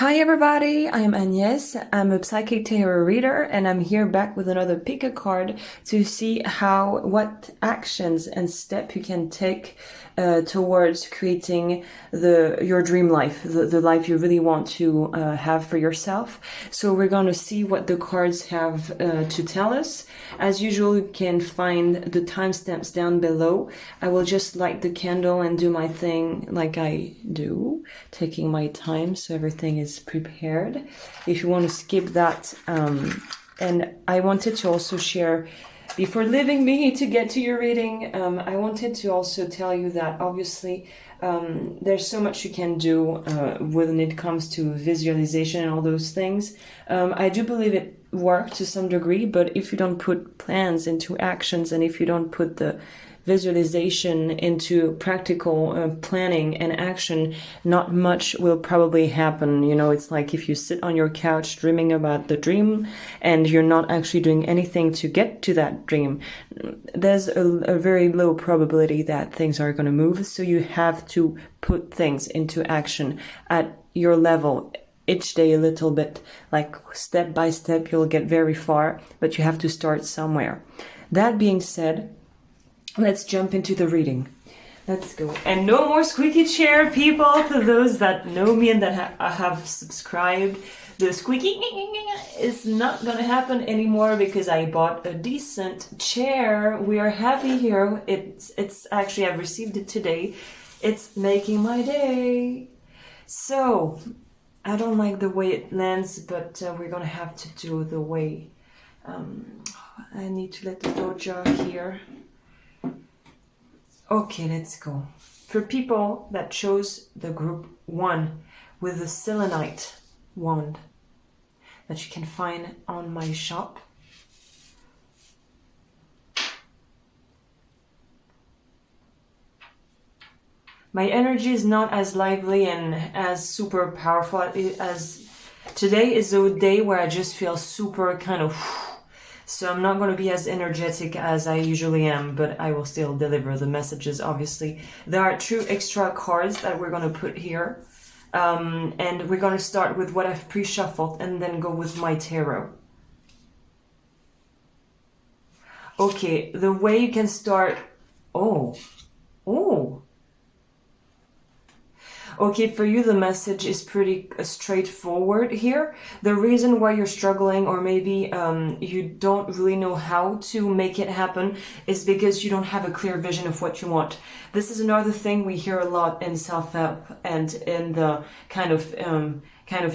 Hi everybody, I am Agnès. I'm a psychic tarot reader and I'm here back with another pick a card to see what actions and step you can take towards creating your dream life, the life you really want to have for yourself. So we're going to see what the cards have to tell us. As usual, you can find the timestamps down below. I will just light the candle and do my thing like I do, taking my time so everything is prepared. If you want to skip that, and I wanted to also share, before leaving me to get to your reading, I wanted to also tell you that obviously there's so much you can do when it comes to visualization and all those things. I do believe it worked to some degree, but if you don't put plans into actions and if you don't put the visualization into practical planning and action, not much will probably happen. You know, it's like if you sit on your couch dreaming about the dream and you're not actually doing anything to get to that dream, there's a very low probability that things are going to move. So you have to put things into action at your level each day a little bit, like step by step. You'll get very far, but you have to start somewhere. That being said, let's jump into the reading. Let's go. And no more squeaky chair, people. For those that know me and that have subscribed, the squeaky is not gonna happen anymore because I bought a decent chair. We are happy here. It's actually, I've received it today. It's making my day. So I don't like the way it lands, but we're gonna have to do the way. I need to let the door jar here. Okay, let's go. For people that chose the group 1 with the selenite wand that you can find on my shop. My energy is not as lively and as super powerful as today is a day where I just feel super kind of, so I'm not going to be as energetic as I usually am, but I will still deliver the messages, obviously. There are 2 extra cards that we're going to put here. And we're going to start with what I've pre-shuffled and then go with my tarot. Okay, the way you can start... Oh. Okay, for you the message is pretty straightforward here. The reason why you're struggling, or maybe you don't really know how to make it happen, is because you don't have a clear vision of what you want. This is another thing we hear a lot in self-help and in the kind of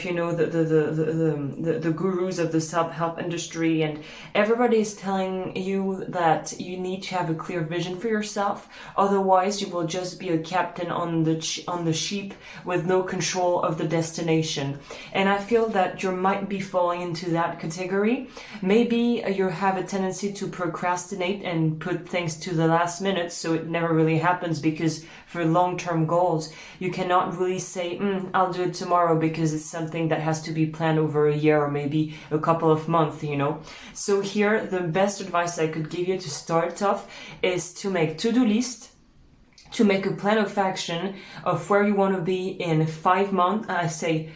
you know, the gurus of the self-help industry, and everybody is telling you that you need to have a clear vision for yourself. Otherwise, you will just be a captain on the sheep with no control of the destination. And I feel that you might be falling into that category. Maybe you have a tendency to procrastinate and put things to the last minute, so it never really happens, because for long-term goals, you cannot really say, I'll do it tomorrow, because it's something that has to be planned over a year or maybe a couple of months, you know. So here, the best advice I could give you to start off is to make to-do list, to make a plan of action of where you want to be in 5 months. I say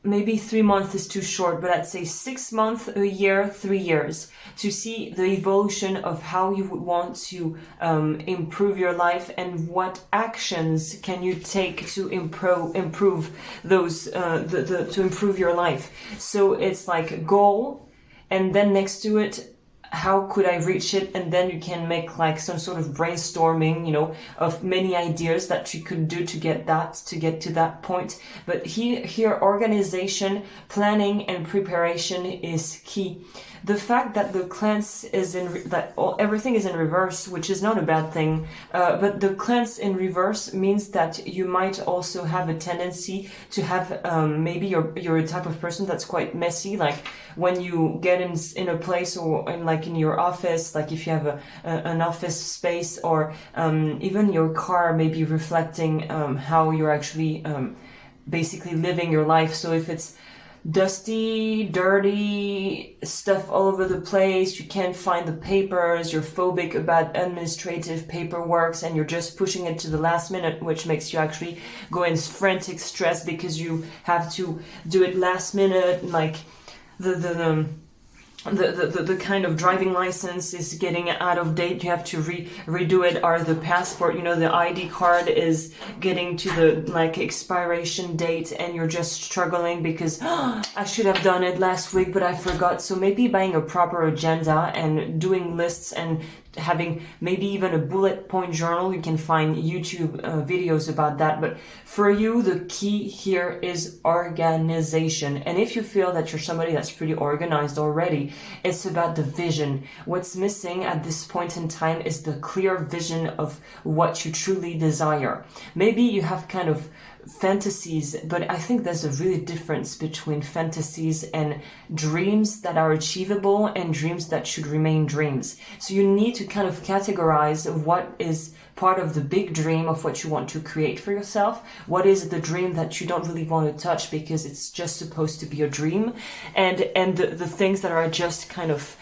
maybe 3 months is too short, but I'd say 6 months, a year, 3 years, to see the evolution of how you would want to improve your life, and what actions can you take to improve those to improve your life. So it's like a goal, and then next to it, how could I reach it? And then you can make like some sort of brainstorming, you know, of many ideas that you could do to get to that point. But here organization, planning and preparation is key. The fact that the cleanse is everything is in reverse, which is not a bad thing, but the cleanse in reverse means that you might also have a tendency to have maybe you're a type of person that's quite messy, like when you get in a place, or in your office, like if you have an office space, or even your car may be reflecting how you're actually basically living your life. So if it's dusty, dirty stuff all over the place. You can't find the papers. You're phobic about administrative paperwork, and you're just pushing it to the last minute, which makes you actually go in frantic stress because you have to do it last minute. Like the kind of driving license is getting out of date, you have to redo it, or the passport, the ID card is getting to the like expiration date, and you're just struggling because I should have done it last week but I forgot. So maybe buying a proper agenda and doing lists and having maybe even a bullet point journal. You can find YouTube videos about that, but for you the key here is organization. And if you feel that you're somebody that's pretty organized already, it's about the vision. What's missing at this point in time is the clear vision of what you truly desire. Maybe you have kind of fantasies, but I think there's a really difference between fantasies and dreams that are achievable and dreams that should remain dreams. So you need to kind of categorize what is part of the big dream of what you want to create for yourself, what is the dream that you don't really want to touch because it's just supposed to be a dream, and the things that are just kind of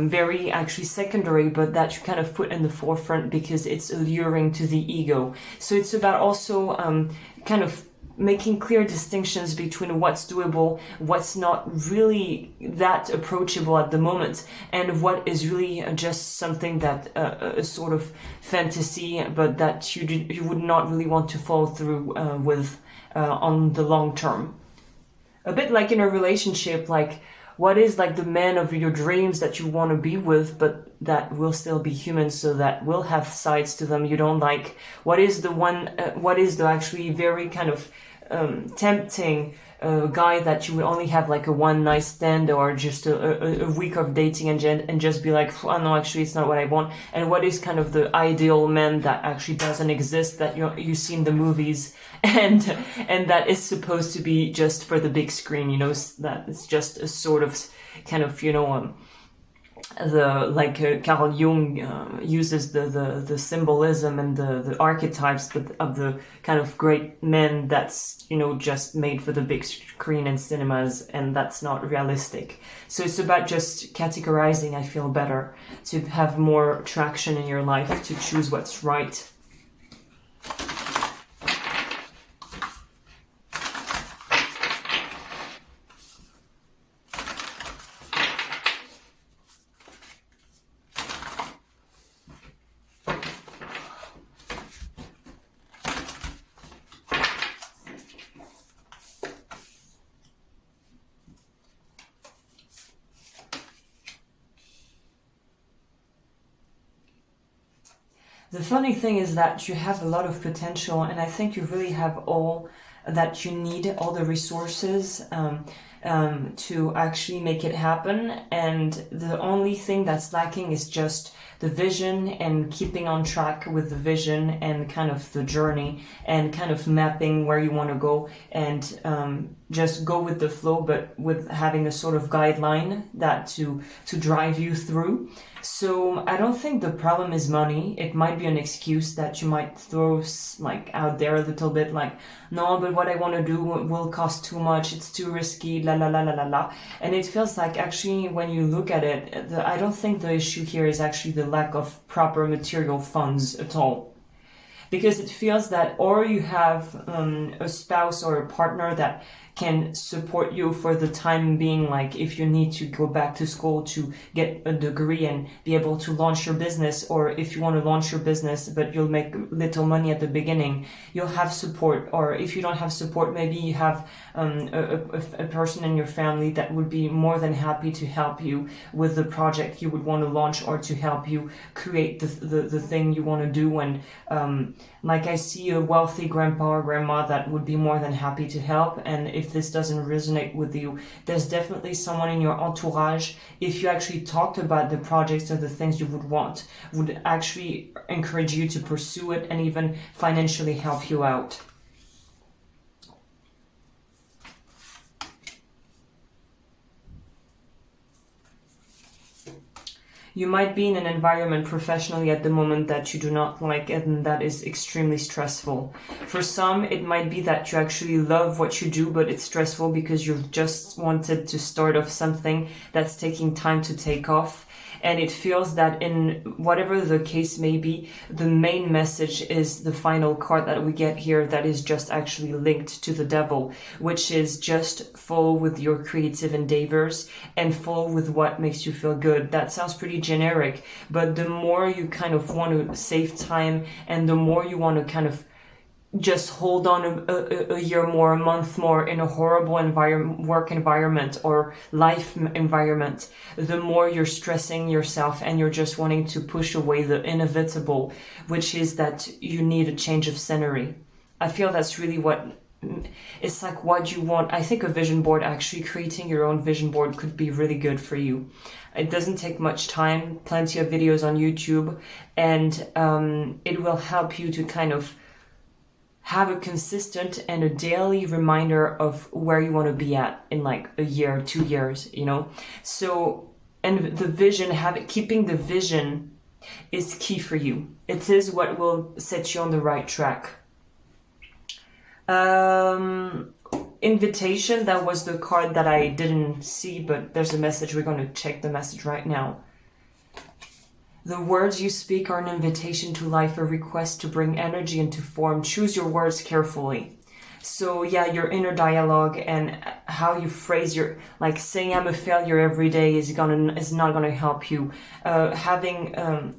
very actually secondary, but that you kind of put in the forefront because it's alluring to the ego. So it's about also kind of making clear distinctions between what's doable, what's not really that approachable at the moment, and what is really just something that a sort of fantasy, but that you would not really want to follow through with on the long term. A bit like in a relationship, like what is like the man of your dreams that you want to be with, but that will still be human, so that will have sides to them you don't like. What is the one, what is the actually very kind of tempting guy that you would only have like a one night stand or just a week of dating and just be like, oh no, actually it's not what I want. And what is kind of the ideal man that actually doesn't exist, that you see in the movies, and that is supposed to be just for the big screen, that it's just a sort of kind of Carl Jung uses the symbolism and the archetypes of the kind of great men that's just made for the big screen in cinemas, and that's not realistic. So it's about just categorizing. I feel better to have more traction in your life, to choose what's right. The funny thing is that you have a lot of potential, and I think you really have all that you need, all the resources to actually make it happen. And the only thing that's lacking is just the vision and keeping on track with the vision and kind of the journey and kind of mapping where you want to go, and just go with the flow, but with having a sort of guideline that to drive you through. So I don't think the problem is money. It might be an excuse that you might throw like out there a little bit, like, no, but what I want to do will cost too much, it's too risky, la la la la la la. And it feels like actually when you look at it, I don't think the issue here is actually the lack of proper material funds at all. Because it feels that or you have a spouse or a partner that can support you for the time being, like if you need to go back to school to get a degree and be able to launch your business, or if you want to launch your business but you'll make little money at the beginning, you'll have support. Or if you don't have support, maybe you have a person in your family that would be more than happy to help you with the project you would want to launch, or to help you create the thing you want to do. And like I see a wealthy grandpa or grandma that would be more than happy to help. And if this doesn't resonate with you, there's definitely someone in your entourage, if you actually talked about the projects or the things you would want, would actually encourage you to pursue it and even financially help you out. You might be in an environment professionally at the moment that you do not like and that is extremely stressful. For some, it might be that you actually love what you do, but it's stressful because you've just wanted to start off something that's taking time to take off. And it feels that in whatever the case may be, the main message is the final card that we get here that is just actually linked to the devil, which is just follow with your creative endeavors and follow with what makes you feel good. That sounds pretty generic, but the more you kind of want to save time and the more you want to kind of just hold on a year more, a month more in a horrible work environment or life environment, the more you're stressing yourself and you're just wanting to push away the inevitable, which is that you need a change of scenery. I feel that's really it's like what you want. I think a vision board, actually creating your own vision board could be really good for you. It doesn't take much time, plenty of videos on YouTube, and it will help you to kind of have a consistent and a daily reminder of where you want to be at in like a year, 2 years, you know? So, and the vision, keeping the vision is key for you. It is what will set you on the right track. Invitation, that was the card that I didn't see, but there's a message. We're going to check the message right now. The words you speak are an invitation to life, a request to bring energy into form. Choose your words carefully. So yeah, your inner dialogue and how you phrase like saying I'm a failure every day is not gonna help you. Having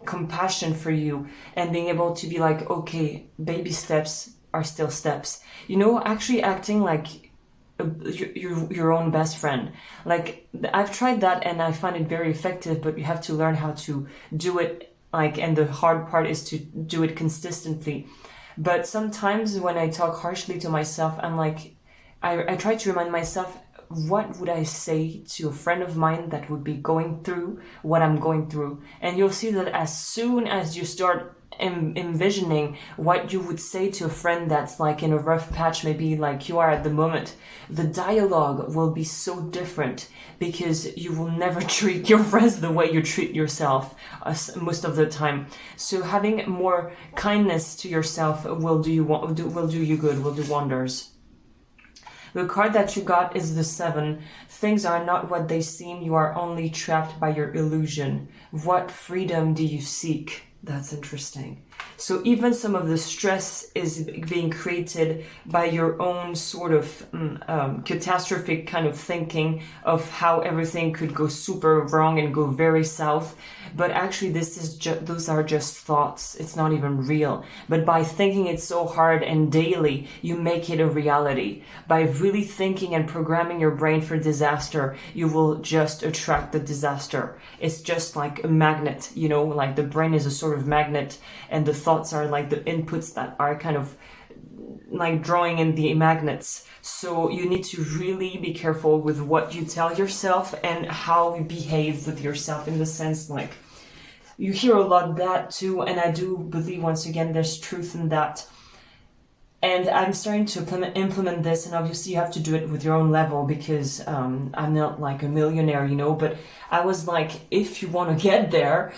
compassion for you and being able to be like, okay, baby steps are still steps. You know, actually acting like your own best friend. Like, I've tried that and I find it very effective, but you have to learn how to do it, like, and the hard part is to do it consistently. But sometimes when I talk harshly to myself, I'm like, I try to remind myself, what would I say to a friend of mine that would be going through what I'm going through? And you'll see that as soon as you start envisioning what you would say to a friend that's like in a rough patch, maybe like you are at the moment, the dialogue will be so different because you will never treat your friends the way you treat yourself most of the time. So having more kindness to yourself will do you good, will do wonders. The card that you got is the 7. Things are not what they seem. You are only trapped by your illusion. What freedom do you seek? That's interesting. So even some of the stress is being created by your own sort of catastrophic kind of thinking of how everything could go super wrong and go very south. But actually those are just thoughts. It's not even real. But by thinking it so hard and daily, you make it a reality. By really thinking and programming your brain for disaster, you will just attract the disaster. It's just like a magnet, you know, like the brain is a sort of magnet and the thoughts are like the inputs that are kind of like drawing in the magnets. So you need to really be careful with what you tell yourself and how you behave with yourself, in the sense like you hear a lot of that too, and I do believe once again there's truth in that. And I'm starting to implement this, and obviously you have to do it with your own level because I'm not like a millionaire, you know, but I was like, if you want to get there,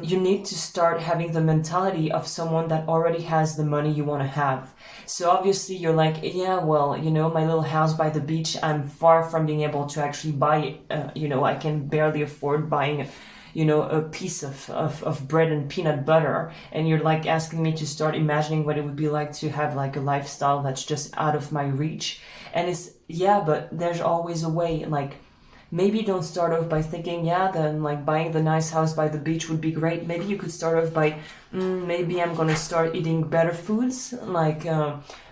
you need to start having the mentality of someone that already has the money you want to have. So obviously you're like, yeah, well, you know, my little house by the beach, I'm far from being able to actually buy it. You know, I can barely afford buying you know, a piece of bread and peanut butter, and you're like asking me to start imagining what it would be like to have like a lifestyle that's just out of my reach. And it's, yeah, but there's always a way. Like, maybe don't start off by thinking, yeah, then like buying the nice house by the beach would be great. Maybe you could start off by, maybe I'm gonna start eating better foods, like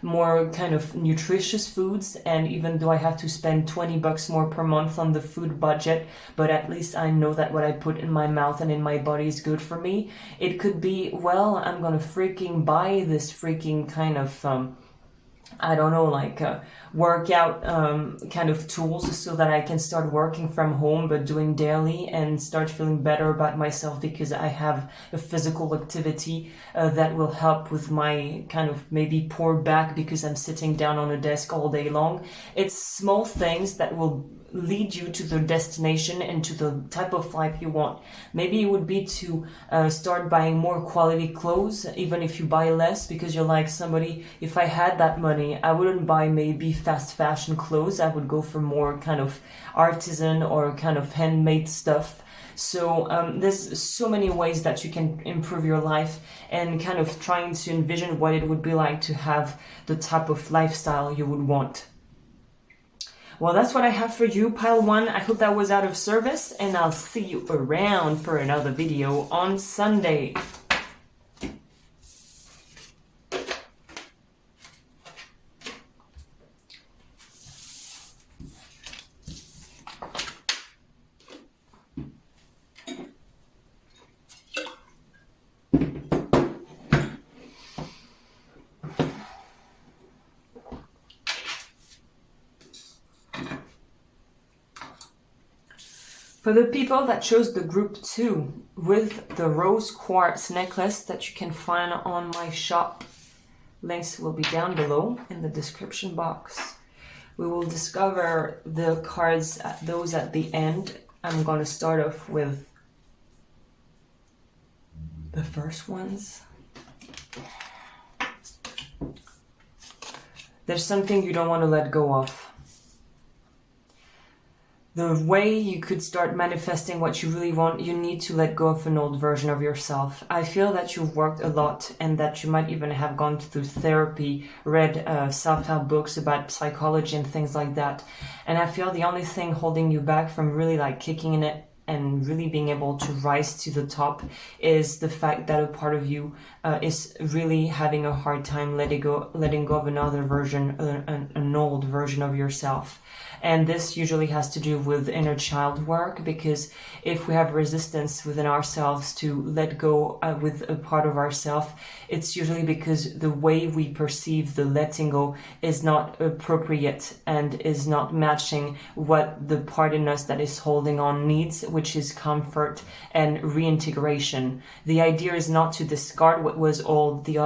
more kind of nutritious foods. And even though I have to spend $20 more per month on the food budget, but at least I know that what I put in my mouth and in my body is good for me. It could be, well, I'm gonna freaking buy this freaking kind of I don't know, like workout kind of tools so that I can start working from home but doing daily and start feeling better about myself because I have a physical activity that will help with my kind of maybe poor back because I'm sitting down on a desk all day long. It's small things that will lead you to the destination and to the type of life you want. Maybe it would be to start buying more quality clothes, even if you buy less, because you're like somebody, if I had that money, I wouldn't buy maybe fast fashion clothes. I would go for more kind of artisan or kind of handmade stuff. So there's so many ways that you can improve your life, and kind of trying to envision what it would be like to have the type of lifestyle you would want. Well, that's what I have for you, pile 1. I hope that was out of service, and I'll see you around for another video on Sunday. For the people that chose the group 2 with the rose quartz necklace that you can find on my shop, links will be down below in the description box. We will discover the cards, those at the end. I'm going to start off with the first ones. There's something you don't want to let go of. The way you could start manifesting what you really want, you need to let go of an old version of yourself. I feel that you've worked a lot, and that you might even have gone through therapy, read self-help books about psychology and things like that. And I feel the only thing holding you back from really like kicking in it and really being able to rise to the top is the fact that a part of you is really having a hard time letting go of another version, an old version of yourself. And this usually has to do with inner child work, because if we have resistance within ourselves to let go with a part of ourselves, it's usually because the way we perceive the letting go is not appropriate and is not matching what the part in us that is holding on needs, which is comfort and reintegration. The idea is not to discard what was old. The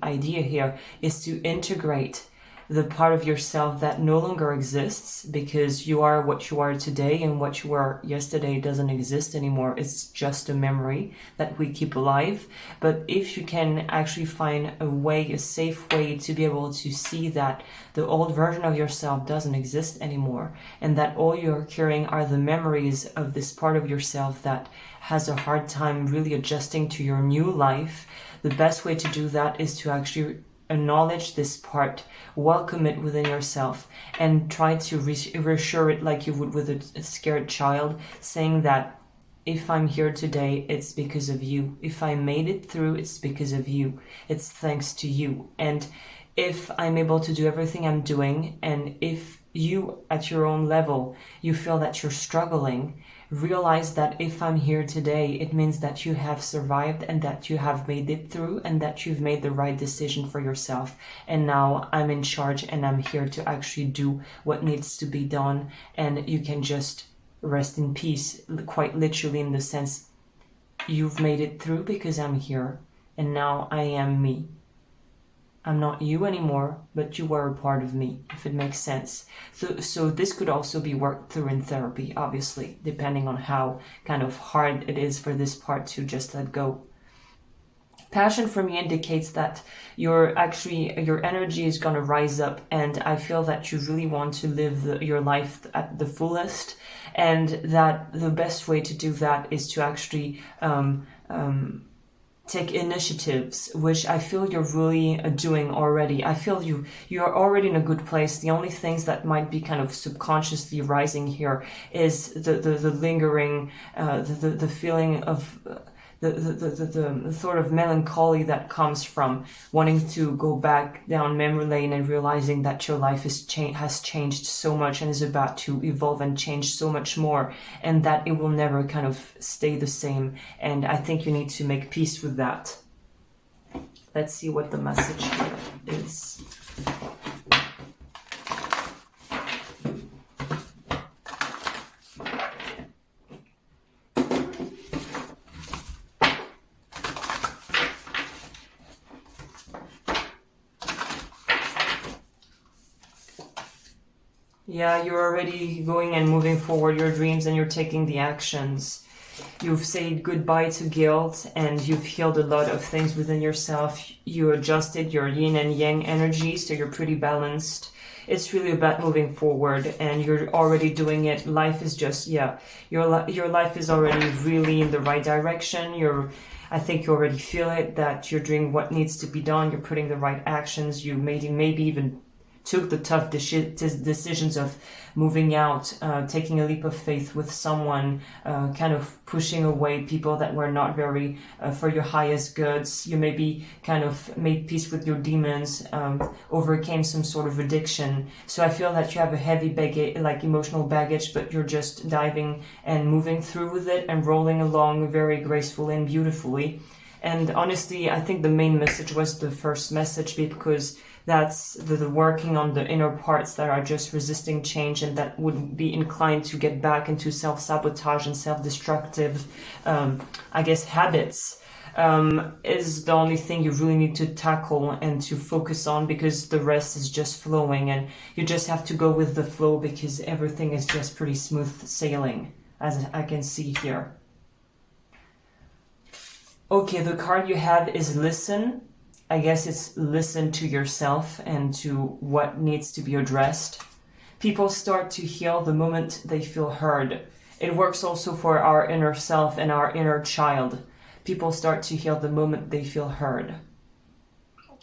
idea here is to integrate the part of yourself that no longer exists, because you are what you are today, and what you were yesterday doesn't exist anymore. It's just a memory that we keep alive. But if you can actually find a way, a safe way to be able to see that the old version of yourself doesn't exist anymore, and that all you're carrying are the memories of this part of yourself that has a hard time really adjusting to your new life, the best way to do that is to actually acknowledge this part, welcome it within yourself, and try to reassure it like you would with a scared child, saying that if I'm here today, it's because of you. If I made it through, it's because of you. It's thanks to you. And if I'm able to do everything I'm doing, and if you at your own level, you feel that you're struggling, realize that if I'm here today, it means that you have survived, and that you have made it through, and that you've made the right decision for yourself. And now I'm in charge, and I'm here to actually do what needs to be done. And you can just rest in peace, quite literally, in the sense you've made it through because I'm here, and now I am me. I'm not you anymore, but you were a part of me, if it makes sense. So this could also be worked through in therapy, obviously, depending on how kind of hard it is for this part to just let go. Passion for me indicates that your energy is going to rise up, and I feel that you really want to live your life at the fullest, and that the best way to do that is to actually take initiatives, which I feel you're really doing already. I feel you're already in a good place. The only things that might be kind of subconsciously rising here is the lingering, the feeling of the sort of melancholy that comes from wanting to go back down memory lane and realizing that your life has changed so much and is about to evolve and change so much more, and that it will never kind of stay the same. And I think you need to make peace with that. Let's see what the message here is. Yeah, you're already going and moving forward your dreams and you're taking the actions. You've said goodbye to guilt and you've healed a lot of things within yourself. You adjusted your yin and yang energy, so you're pretty balanced. It's really about moving forward and you're already doing it. Life is just, yeah, your life is already really in the right direction. I think you already feel it, that you're doing what needs to be done. You're putting the right actions. You maybe even took the tough decisions of moving out, taking a leap of faith with someone, kind of pushing away people that were not very for your highest goods. You maybe kind of made peace with your demons, overcame some sort of addiction. So I feel that you have a heavy baggage, like emotional baggage, but you're just diving and moving through with it and rolling along very gracefully and beautifully. And honestly, I think the main message was the first message, because that's the working on the inner parts that are just resisting change and that would be inclined to get back into self-sabotage and self-destructive, I guess, habits, is the only thing you really need to tackle and to focus on, because the rest is just flowing and you just have to go with the flow, because everything is just pretty smooth sailing, as I can see here. Okay, the card you have is listen. I guess it's listen to yourself and to what needs to be addressed. People start to heal the moment they feel heard. It works also for our inner self and our inner child. People start to heal the moment they feel heard.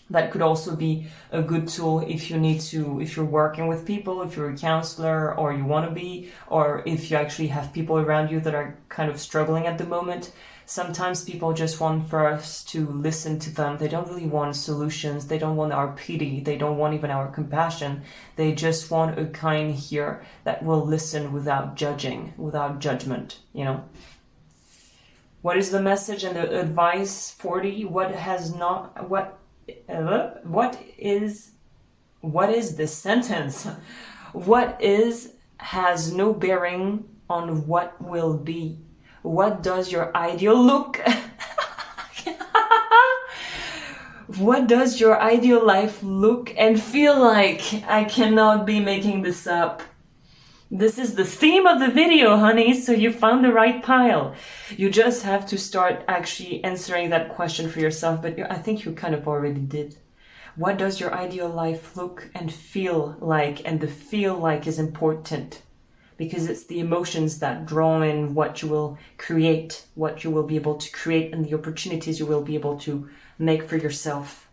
That could also be a good tool if you're working with people, if you're a counselor or you want to be, or if you actually have people around you that are kind of struggling at the moment. Sometimes people just want for us to listen to them. They don't really want solutions. They don't want our pity. They don't want even our compassion. They just want a kind ear that will listen without judging, without judgment, you know. What is the message and the advice? 40. What is this sentence? What is has no bearing on what will be. What does your ideal look? What does your ideal life look and feel like? I cannot be making this up. This is the theme of the video, honey, so you found the right pile. You just have to start actually answering that question for yourself, but I think you kind of already did. What does your ideal life look and feel like? And the feel like is important, because it's the emotions that draw in what you will create, what you will be able to create, and the opportunities you will be able to make for yourself.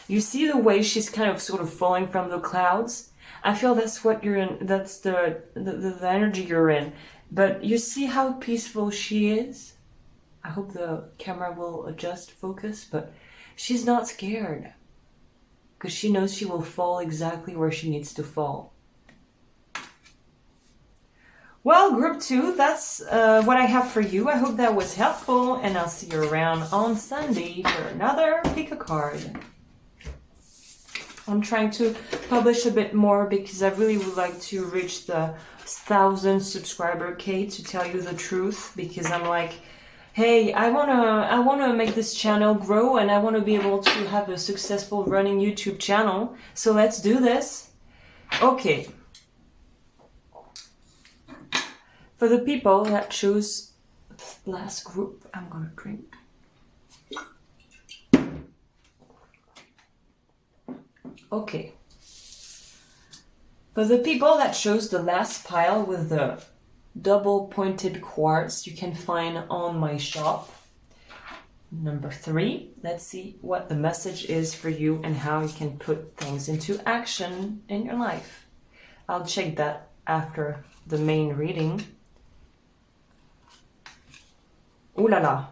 You see the way she's kind of sort of falling from the clouds? I feel that's what you're in, that's the energy you're in. But you see how peaceful she is? I hope the camera will adjust focus, but she's not scared, because she knows she will fall exactly where she needs to fall. Well, group 2, that's what I have for you. I hope that was helpful, and I'll see you around on Sunday for another pick a card. I'm trying to publish a bit more because I really would like to reach the 1,000 subscriber K, to tell you the truth, because I'm like, hey, I wanna make this channel grow, and I wanna be able to have a successful running YouTube channel. So let's do this. Okay. For the people that choose the last group, I'm gonna drink. Okay. For the people that chose the last pile with the double pointed quartz you can find on my shop, number 3, let's see what the message is for you and how you can put things into action in your life. I'll check that after the main reading. Ooh la la.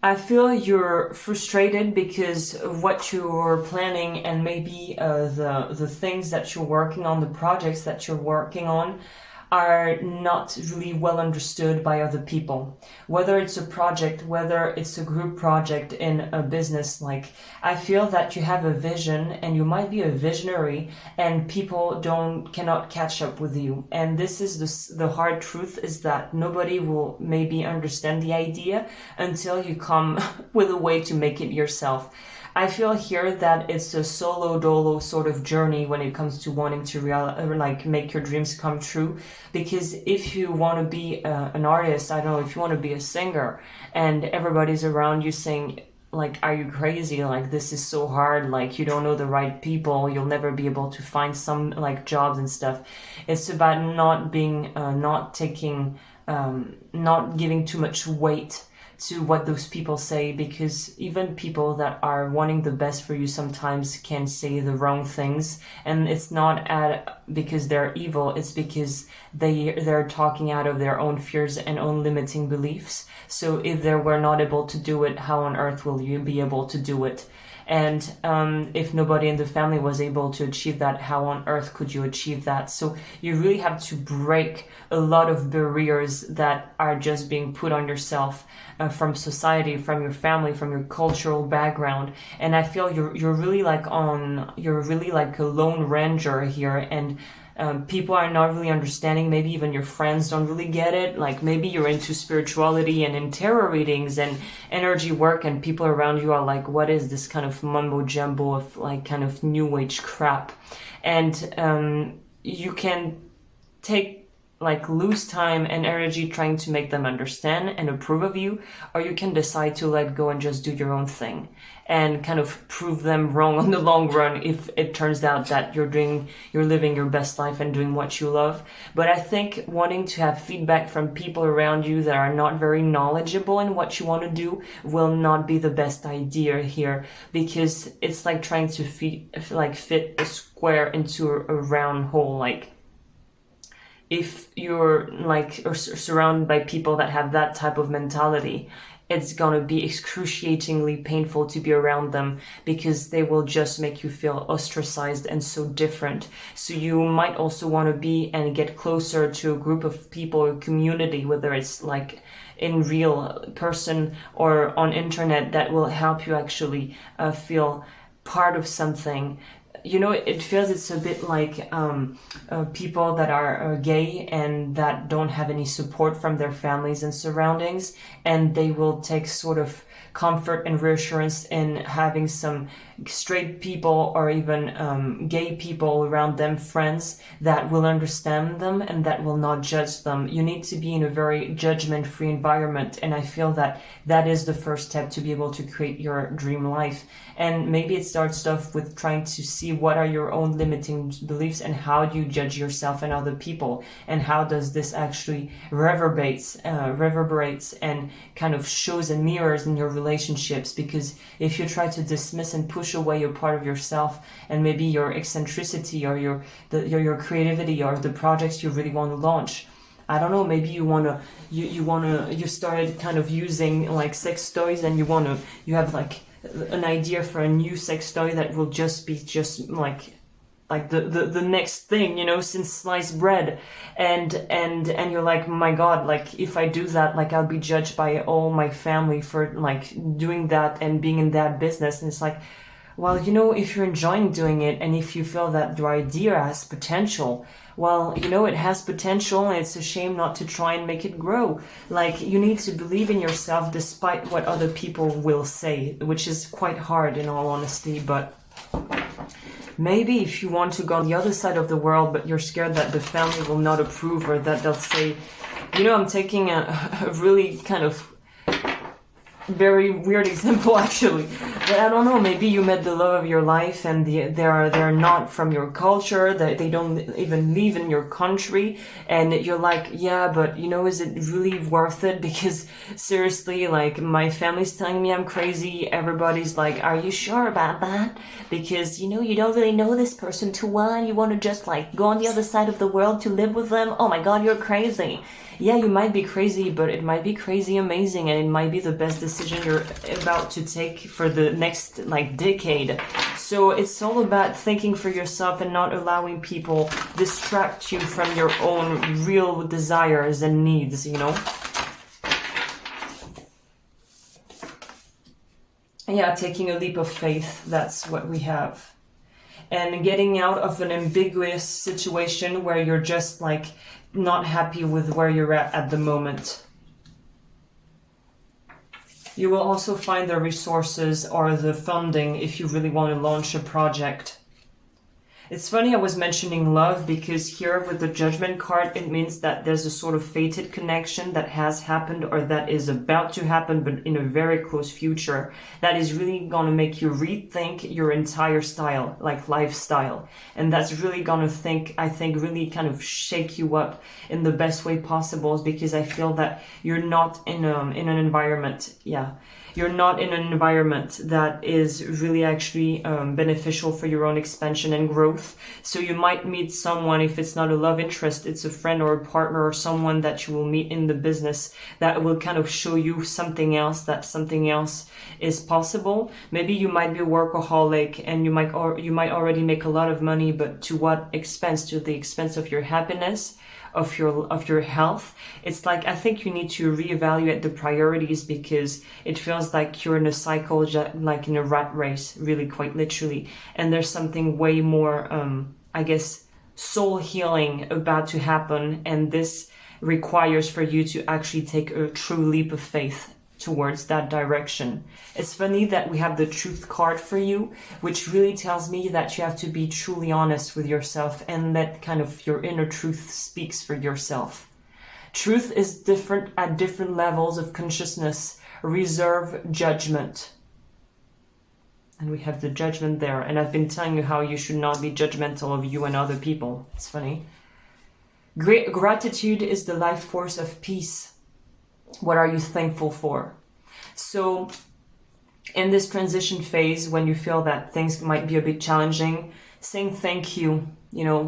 I feel you're frustrated because of what you're planning, and maybe the things that you're working on, the projects that you're working on, are not really well understood by other people. Whether it's a project, whether it's a group project in a business, like, I feel that you have a vision and you might be a visionary, and people cannot catch up with you. And this is the hard truth, is that nobody will maybe understand the idea until you come with a way to make it yourself. I feel here that it's a solo dolo sort of journey when it comes to wanting to like make your dreams come true. Because if you want to be an artist, I don't know, if you want to be a singer and everybody's around you saying, like, are you crazy? Like, this is so hard. Like, you don't know the right people. You'll never be able to find some like jobs and stuff. It's about not being, not taking, not giving too much weight to what those people say, because even people that are wanting the best for you sometimes can say the wrong things, and it's not because they're evil, it's because they're talking out of their own fears and own limiting beliefs. So if they were not able to do it, how on earth will you be able to do it? And if nobody in the family was able to achieve that, how on earth could you achieve that? So you really have to break a lot of barriers that are just being put on yourself from society, from your family, from your cultural background. And I feel you're really like a lone ranger here, and people are not really understanding. Maybe even your friends don't really get it. Like, maybe you're into spirituality and in tarot readings and energy work, and people around you are like, what is this kind of mumbo jumbo of like kind of new age crap? And you can lose time and energy trying to make them understand and approve of you, or you can decide to let go and just do your own thing and kind of prove them wrong on the long run if it turns out that you're living your best life and doing what you love. But I think wanting to have feedback from people around you that are not very knowledgeable in what you want to do will not be the best idea here, because it's like trying to fit a square into a round hole. Like, if you're surrounded by people that have that type of mentality, it's gonna be excruciatingly painful to be around them, because they will just make you feel ostracized and so different. So you might also want to be and get closer to a group of people or community, whether it's like in real person or on internet, that will help you actually feel part of something. You know, it feels it's a bit like people that are gay and that don't have any support from their families and surroundings, and they will take sort of comfort and reassurance in having some straight people or even gay people around them, friends that will understand them and that will not judge them. You need to be in a very judgment-free environment, and I feel that that is the first step to be able to create your dream life. And maybe it starts off with trying to see what are your own limiting beliefs and how do you judge yourself and other people, and how does this actually reverberates and kind of shows and mirrors in your relationships. Because if you try to dismiss and push away a part of yourself, and maybe your eccentricity or your creativity or the projects you really want to launch, I don't know, maybe you started kind of using like sex toys, and you have like an idea for a new sex toy that will just be like the next thing, you know, since sliced bread, and you're like, my God, like if I do that, like I'll be judged by all my family for like doing that and being in that business. And it's like, well, you know, if you're enjoying doing it and if you feel that your idea has potential, well, you know, it has potential, and it's a shame not to try and make it grow. Like, you need to believe in yourself despite what other people will say, which is quite hard in all honesty. But maybe if you want to go on the other side of the world, but you're scared that the family will not approve, or that they'll say, you know, I'm taking a really kind of very weird example actually, but I don't know, maybe you met the love of your life and they're not from your culture, they don't even live in your country, and you're like, yeah, but you know, is it really worth it? Because seriously, like, my family's telling me I'm crazy, everybody's like, are you sure about that? Because, you know, you don't really know this person too well, and you want to just like go on the other side of the world to live with them. Oh my God, you're crazy. Yeah, you might be crazy, but it might be crazy amazing, and it might be the best decision you're about to take for the next like decade. So it's all about thinking for yourself and not allowing people distract you from your own real desires and needs, you know? Yeah, taking a leap of faith, that's what we have. And getting out of an ambiguous situation where you're just like not happy with where you're at the moment. You will also find the resources or the funding if you really want to launch a project. It's funny I was mentioning love because here with the Judgment card, it means that there's a sort of fated connection that has happened or that is about to happen, but in a very close future, that is really going to make you rethink your entire style, like lifestyle. And that's really going to I think, really kind of shake you up in the best way possible, because I feel that you're not in an environment, you're not in an environment that is really actually beneficial for your own expansion and growth. So you might meet someone, if it's not a love interest, it's a friend or a partner or someone that you will meet in the business that will kind of show you something else, that something else is possible. Maybe you might be a workaholic and you might already make a lot of money, but to what expense? To the expense of your happiness, of your health. It's like, I think you need to reevaluate the priorities, because it feels like you're in a cycle, like in a rat race, really, quite literally. And there's something way more, I guess, soul healing about to happen. And this requires for you to actually take a true leap of faith towards that direction. It's funny that we have the Truth card for you, which really tells me that you have to be truly honest with yourself and let kind of your inner truth speaks for yourself. Truth is different at different levels of consciousness. Reserve judgment. And we have the Judgment there. And I've been telling you how you should not be judgmental of you and other people. It's funny. Great gratitude is the life force of peace. What are you thankful for? So in this transition phase, when you feel that things might be a bit challenging, saying thank you,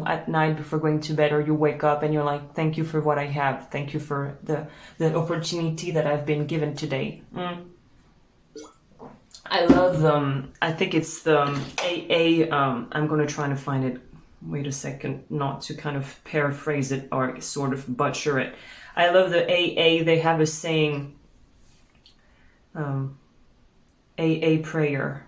at night before going to bed, or you wake up and you're like, thank you for what I have. Thank you for the opportunity that I've been given today. I love them. I think it's the AA. I'm going to try to find it. Wait a second, not to kind of paraphrase it or sort of butcher it. I love the AA. They have a saying, AA prayer.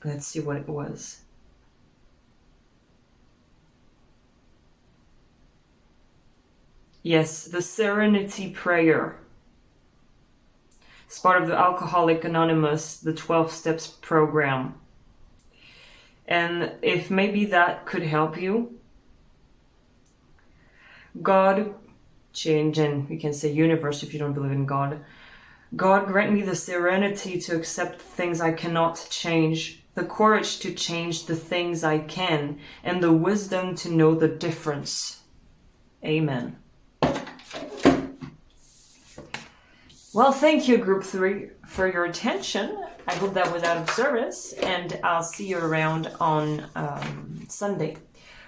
Let's see what it was. Yes, the Serenity Prayer. It's part of the Alcoholic Anonymous, the 12 Steps program. And if maybe that could help you, God, change, and you can say universe if you don't believe in God. God, grant me the serenity to accept things I cannot change, the courage to change the things I can, and the wisdom to know the difference. Amen. Well, thank you, Group 3, for your attention. I hope that was out of service, and I'll see you around on Sunday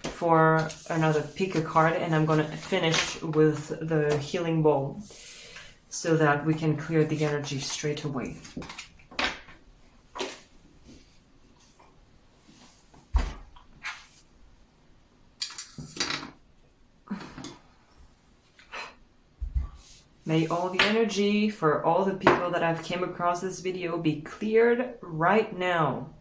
for another pick a card, and I'm going to finish with the healing bowl so that we can clear the energy straight away. May all the energy for all the people that I've came across this video be cleared right now.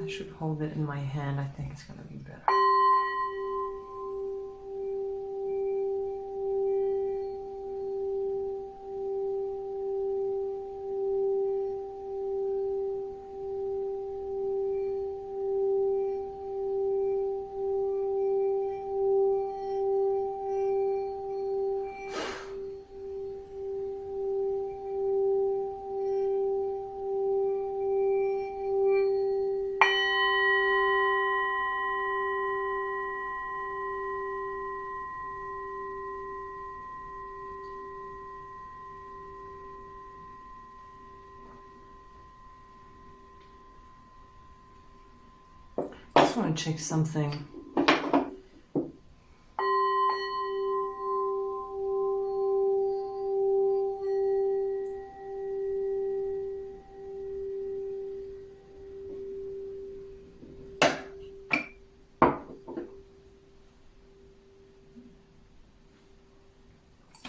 I should hold it in my hand. I think it's gonna be better. just want to check something.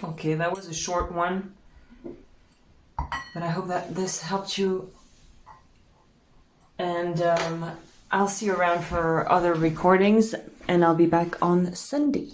Okay, that was a short one, but I hope that this helped you, and I'll see you around for other recordings, and I'll be back on Sunday.